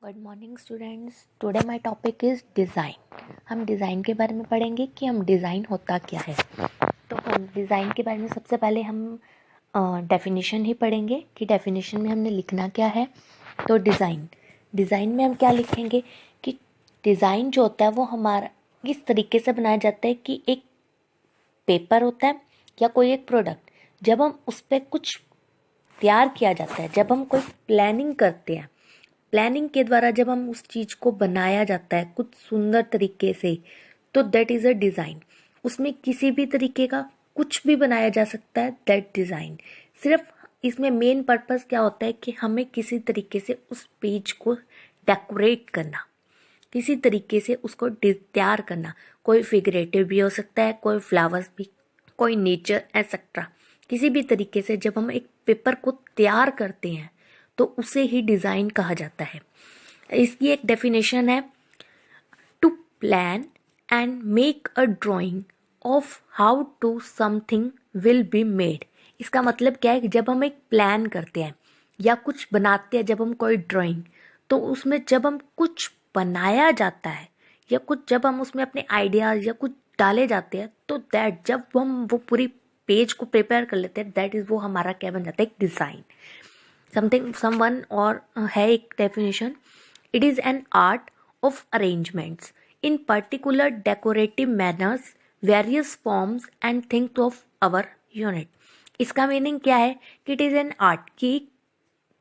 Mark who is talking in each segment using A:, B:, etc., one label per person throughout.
A: Good morning students. Today my topic is design. हम design के बारे में पढ़ेंगे कि हम डिज़ाइन होता क्या है। तो हम डिज़ाइन के बारे में सबसे पहले हम डेफिनेशन ही पढ़ेंगे कि डेफिनेशन में हमने लिखना क्या है। तो डिज़ाइन में हम क्या लिखेंगे कि डिज़ाइन जो होता है वो हमारा इस तरीके से बनाया जाता है कि एक पेपर होता है या कोई एक प्रोडक्ट, जब हम उस पर कुछ तैयार किया जाता है, जब हम कोई प्लानिंग करते हैं, प्लानिंग के द्वारा जब हम उस चीज़ को बनाया जाता है कुछ सुंदर तरीके से, तो दैट इज़ अ डिज़ाइन। उसमें किसी भी तरीके का कुछ भी बनाया जा सकता है, दैट डिज़ाइन। सिर्फ इसमें मेन पर्पस क्या होता है कि हमें किसी तरीके से उस पेज को डेकोरेट करना, किसी तरीके से उसको तैयार करना। कोई फिगरेटिव भी हो सकता है, कोई फ्लावर्स भी, कोई नेचर एक्सेट्रा। किसी भी तरीके से जब हम एक पेपर को तैयार करते हैं तो उसे ही डिज़ाइन कहा जाता है। इसकी एक डेफिनेशन है, to plan and make a drawing of how to something will be made. इसका मतलब क्या है कि जब हम एक प्लान करते हैं या कुछ बनाते हैं, जब हम कोई ड्राइंग, तो उसमें जब हम कुछ बनाया जाता है या कुछ जब हम उसमें अपने आइडियाज या कुछ डाले जाते हैं, तो दैट जब हम वो पूरी पेज को प्रिपेयर कर लेते हैं, दैट इज वो हमारा क्या बन जाता है, एक डिज़ाइन। समथिंग समवन और है एक definition, it is an art of arrangements in particular decorative manners various forms and things of our unit. इसका मीनिंग क्या है कि इट इज एन आर्ट की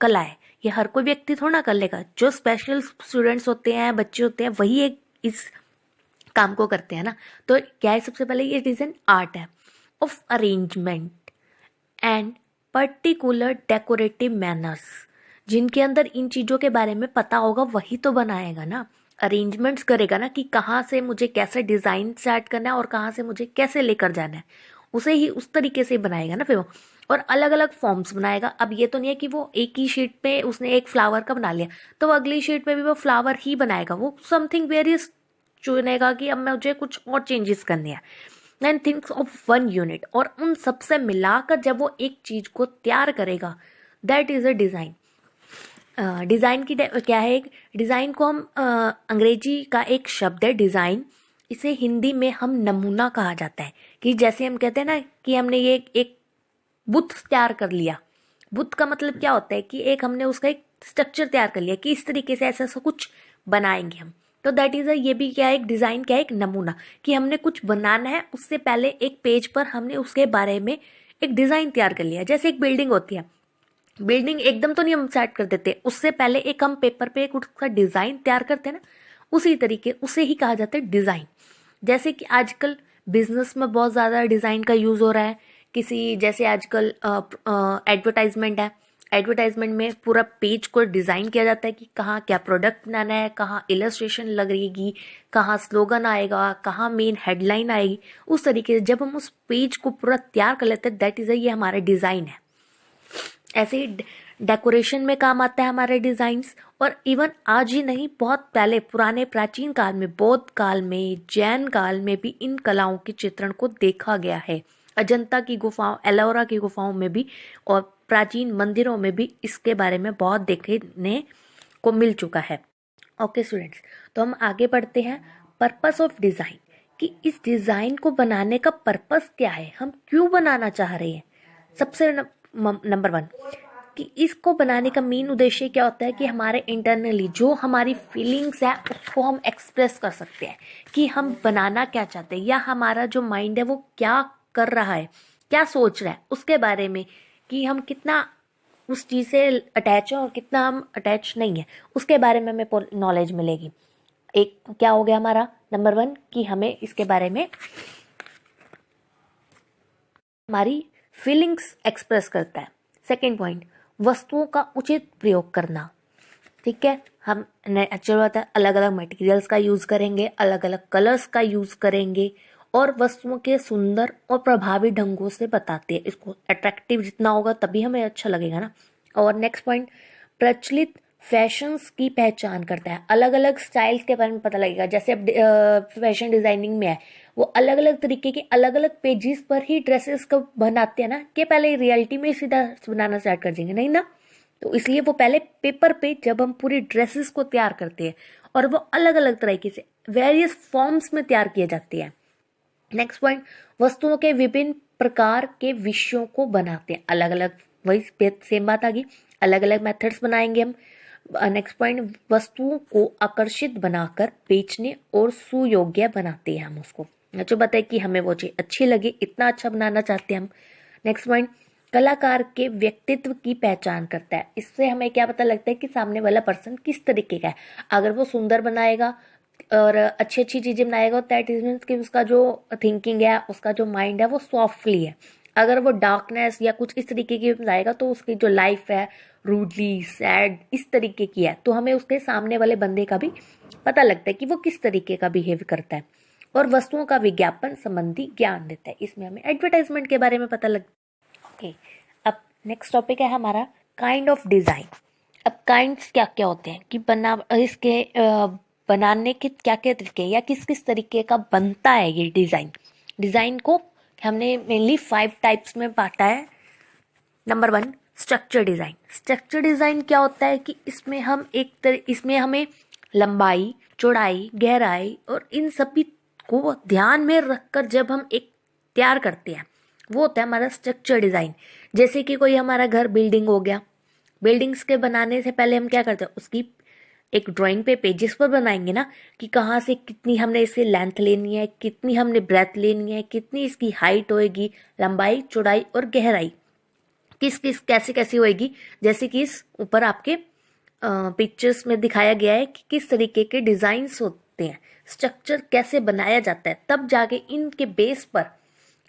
A: कला है। ये हर कोई व्यक्ति थोड़ा ना कर लेगा, जो स्पेशल स्टूडेंट्स होते हैं, बच्चे होते हैं, वही एक इस काम को करते हैं ना। तो क्या है, सबसे पहले इट इज एन आर्ट है of arrangement and particular decorative manners. जिनके अंदर इन चीज़ों के बारे में पता होगा वही तो बनाएगा ना, अरेंजमेंट्स करेगा ना कि कहाँ से मुझे कैसे डिज़ाइन स्टार्ट करना है और कहाँ से मुझे कैसे लेकर जाना है, उसे ही उस तरीके से बनाएगा ना फिर वो। और अलग अलग फॉर्म्स बनाएगा। अब ये तो नहीं है कि वो एक ही शीट पे उसने एक फ्लावर का बना लिया तो वो अगली शीट पे भी वो फ्लावर ही बनाएगा। वो समथिंग वेरियस चुनेगा कि अब मुझे कुछ और चेंजेस करने हैं। And thinks of one unit, और उन सबसे मिलाकर जब वो एक चीज को तैयार करेगा, that is a design. Design की क्या है, एक डिजाइन को हम अंग्रेजी का एक शब्द है डिजाइन, इसे हिंदी में हम नमूना कहा जाता है। कि जैसे हम कहते हैं ना कि हमने ये एक बुत तैयार कर लिया। बुत का मतलब क्या होता है कि एक हमने उसका एक स्ट्रक्चर तैयार कर लिया कि इस तरीके से ऐसा ऐसा कुछ बनाएंगे हम। तो दैट इज ये भी क्या है, एक डिजाइन क्या है, एक नमूना कि हमने कुछ बनाना है, उससे पहले एक पेज पर हमने उसके बारे में एक डिजाइन तैयार कर लिया। जैसे एक बिल्डिंग होती है, बिल्डिंग एकदम तो नहीं हम सेट कर देते, उससे पहले एक हम पेपर पे एक उसका डिजाइन तैयार करते हैं ना, उसी तरीके उसे ही कहा जाता है डिजाइन। जैसे कि आजकल बिजनेस में बहुत ज़्यादा डिज़ाइन का यूज़ हो रहा है। किसी जैसे आजकल एडवर्टाइजमेंट है, एडवर्टाइजमेंट में पूरा पेज को डिज़ाइन किया जाता है कि कहाँ क्या प्रोडक्ट बनाना है, कहाँ इलस्ट्रेशन लगेगी, कहाँ स्लोगन आएगा, कहाँ मेन हेडलाइन आएगी। उस तरीके से जब हम उस पेज को पूरा तैयार कर लेते हैं, दैट इज़ ये हमारा डिज़ाइन है। ऐसे ही डेकोरेशन में काम आता है हमारे डिजाइन्स। और इवन आज ही नहीं, बहुत पहले पुराने प्राचीन काल में, बौद्ध काल में, जैन काल में भी इन कलाओं के चित्रण को देखा गया है। अजंता की गुफाओं, एलोरा की गुफाओं में भी और प्राचीन मंदिरों में भी इसके बारे में बहुत देखने को मिल चुका है। ओके स्टूडेंट्स, तो हम आगे बढ़ते हैं। पर्पस ऑफ डिजाइन, कि इस डिजाइन को बनाने का पर्पस क्या है, हम क्यों बनाना चाह रहे हैं। सबसे नंबर वन, कि इसको बनाने का मेन उद्देश्य क्या होता है कि हमारे इंटरनली जो हमारी फीलिंग्स है उसको हम एक्सप्रेस कर सकते हैं कि हम बनाना क्या चाहते हैं, या हमारा जो माइंड है वो क्या कर रहा है, क्या सोच रहा है उसके बारे में, कि हम कितना उस चीज़ से अटैच है और कितना हम अटैच नहीं है, उसके बारे में हमें नॉलेज मिलेगी। एक क्या हो गया हमारा नंबर वन, कि हमें इसके बारे में हमारी फीलिंग्स एक्सप्रेस करता है। सेकेंड पॉइंट, वस्तुओं का उचित प्रयोग करना। ठीक है, हम नेचुरल होता है, अलग अलग मटेरियल्स का यूज करेंगे, अलग अलग कलर्स का यूज करेंगे और वस्तुओं के सुंदर और प्रभावी ढंगों से बताते हैं। इसको अट्रैक्टिव जितना होगा तभी हमें अच्छा लगेगा ना। और नेक्स्ट पॉइंट, प्रचलित फैशंस की पहचान करता है। अलग अलग स्टाइल्स के बारे में पता लगेगा। जैसे अब फैशन डिजाइनिंग में है, वो अलग अलग तरीके के अलग अलग पेजेस पर ही ड्रेसेस को बनाते हैं ना, कि पहले रियलिटी में सीधा बनाना स्टार्ट कर देंगे, नहीं ना। तो इसलिए वो पहले पेपर पे जब हम पूरी ड्रेसेस को तैयार करते हैं और वो अलग अलग तरीके से वेरियस फॉर्म्स में तैयार किए जाती है। नेक्स्ट पॉइंट, वस्तुओं के विभिन्न प्रकार के विषयों को बनाते हैं, अलग अलग, वही सेम बात आ गई, अलग अलग मेथड्स बनाएंगे हम। नेक्स्ट पॉइंट, वस्तुओं को आकर्षित बनाकर बेचने और सुयोग्य बनाते हैं हम उसको, जो बताए कि हमें वो चीज अच्छी लगे, इतना अच्छा बनाना चाहते हैं हम। नेक्स्ट पॉइंट, कलाकार के व्यक्तित्व की पहचान करता है। इससे हमें क्या पता लगता है कि सामने वाला पर्सन किस तरीके का है। अगर वो सुंदर बनाएगा और अच्छी अच्छी चीजें बनाएगा, दैट इज मीन्स कि उसका जो थिंकिंग है, उसका जो माइंड है वो सॉफ्टली है। अगर वो डार्कनेस या कुछ इस तरीके की बनाएगा तो उसकी जो लाइफ है रूडली सैड इस तरीके की है, तो हमें उसके सामने वाले बंदे का भी पता लगता है कि वो किस तरीके का बिहेव करता है। और वस्तुओं का विज्ञापन संबंधी ज्ञान देता है, इसमें हमें एडवर्टाइजमेंट के बारे में पता लगता है। ओके, अब नेक्स्ट टॉपिक है हमारा काइंड ऑफ डिजाइन। अब काइंड्स क्या क्या होते हैं कि इसके बनाने के क्या क्या तरीके या किस किस तरीके का बनता है ये डिजाइन। डिजाइन को हमने मेनली 5 टाइप्स में बांटा है। Number 1, structure design. Structure design क्या होता है कि इसमें हमें लंबाई, चौड़ाई, गहराई और इन सभी को ध्यान में रखकर जब हम एक तैयार करते हैं, वो होता है हमारा स्ट्रक्चर डिजाइन। जैसे कि कोई हमारा घर बिल्डिंग हो गया, बिल्डिंग्स के बनाने से पहले हम क्या करते हैं, उसकी एक ड्राइंग पे पेजेस पर बनाएंगे ना कि कहाँ से कितनी हमने इसकी लेंथ लेनी है, कितनी हमने ब्रेथ लेनी है, कितनी इसकी हाइट होएगी, लंबाई, चौड़ाई और गहराई किस किस कैसे कैसी होएगी। जैसे कि इस ऊपर आपके पिक्चर्स में दिखाया गया है कि किस तरीके के डिजाइन्स होते हैं, स्ट्रक्चर कैसे बनाया जाता है, तब जाके इनके बेस पर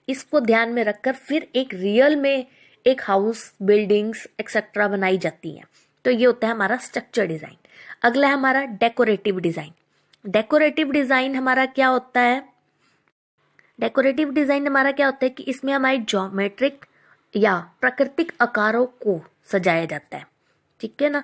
A: इसको ध्यान में रखकर फिर एक रियल में एक हाउस, बिल्डिंग्स एक्सेट्रा बनाई जाती हैं। तो ये होता है हमारा स्ट्रक्चर डिजाइन। अगला है हमारा डेकोरेटिव डिजाइन। डेकोरेटिव डिजाइन हमारा क्या होता है, डेकोरेटिव डिजाइन हमारा क्या होता है कि इसमें हमारी ज्योमेट्रिक या प्राकृतिक आकारों को सजाया जाता है, ठीक है ना।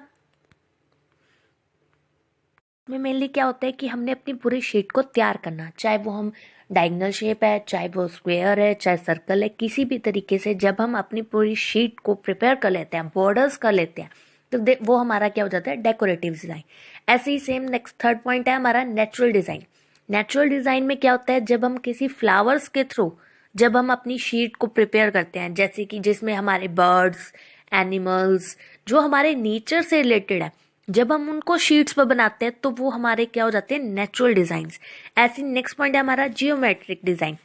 A: में मेनली क्या होता है कि हमने अपनी पूरी शीट को तैयार करना, चाहे वो हम डायगोनल शेप है, चाहे वो स्क्वायर है, चाहे सर्कल है, किसी भी तरीके से जब हम अपनी पूरी शीट को प्रिपेयर कर लेते हैं, बॉर्डर्स कर लेते हैं, तो वो हमारा क्या हो जाता है, डेकोरेटिव डिजाइन। ऐसे ही सेम नेक्स्ट थर्ड पॉइंट है हमारा नेचुरल डिजाइन। नेचुरल डिजाइन में क्या होता है, जब हम किसी फ्लावर्स के थ्रू जब हम अपनी शीट को प्रिपेयर करते हैं, जैसे कि जिसमें हमारे बर्ड्स, एनिमल्स जो हमारे नेचर से रिलेटेड है, जब हम उनको शीट्स पर बनाते हैं तो वो हमारे क्या हो जाते हैं, नेचुरल डिजाइन्स। ऐसी नेक्स्ट पॉइंट है हमारा जियोमेट्रिक डिजाइन।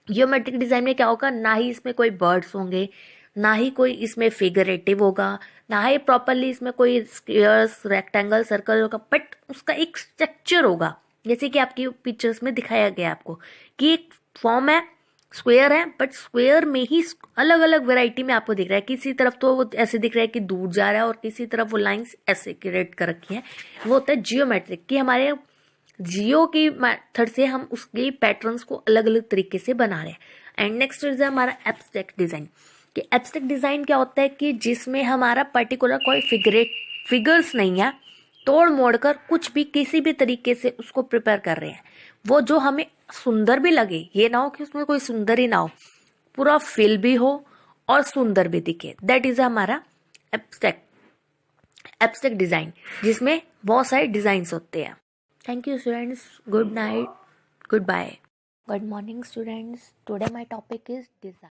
A: जियोमेट्रिक डिजाइन में क्या होगा, ना ही इसमें कोई बर्ड्स होंगे, ना ही कोई इसमें फिगरेटिव होगा, ना ही प्रॉपरली इसमें कोई स्क्वायर्स, रेक्टेंगल, सर्कल होगा, बट उसका एक स्ट्रक्चर होगा। जैसे कि आपकी पिक्चर्स में दिखाया गया आपको कि एक फॉर्म है, स्क्वायर है, बट स्क्वायर में ही अलग अलग वैरायटी में आपको दिख रहा है। किसी तरफ तो वो ऐसे दिख रहा है कि दूर जा रहा है और किसी तरफ वो लाइंस ऐसे क्रिएट कर रखी है। वो होता है जियोमेट्रिक, कि हमारे जियो की मेथड से हम उसके पैटर्न्स को अलग अलग तरीके से बना रहे हैं। एंड नेक्स्ट इज हमारा एब्स्ट्रैक्ट डिजाइन। कि एब्स्ट्रैक्ट डिजाइन क्या होता है कि जिसमें हमारा पर्टिकुलर कोई फिगर्स नहीं है, तोड़ मोड़ कर कुछ भी किसी भी तरीके से उसको प्रिपेयर कर रहे हैं, वो जो हमें सुंदर भी लगे, ये ना हो कि उसमें कोई सुंदर ही ना हो, पूरा फिल भी हो और सुंदर भी दिखे, दैट इज हमारा एब्स्ट्रैक्ट डिजाइन, जिसमें बहुत सारे डिजाइन्स होते हैं। Thank you students, good night, goodbye, good morning students. Today my topic is design.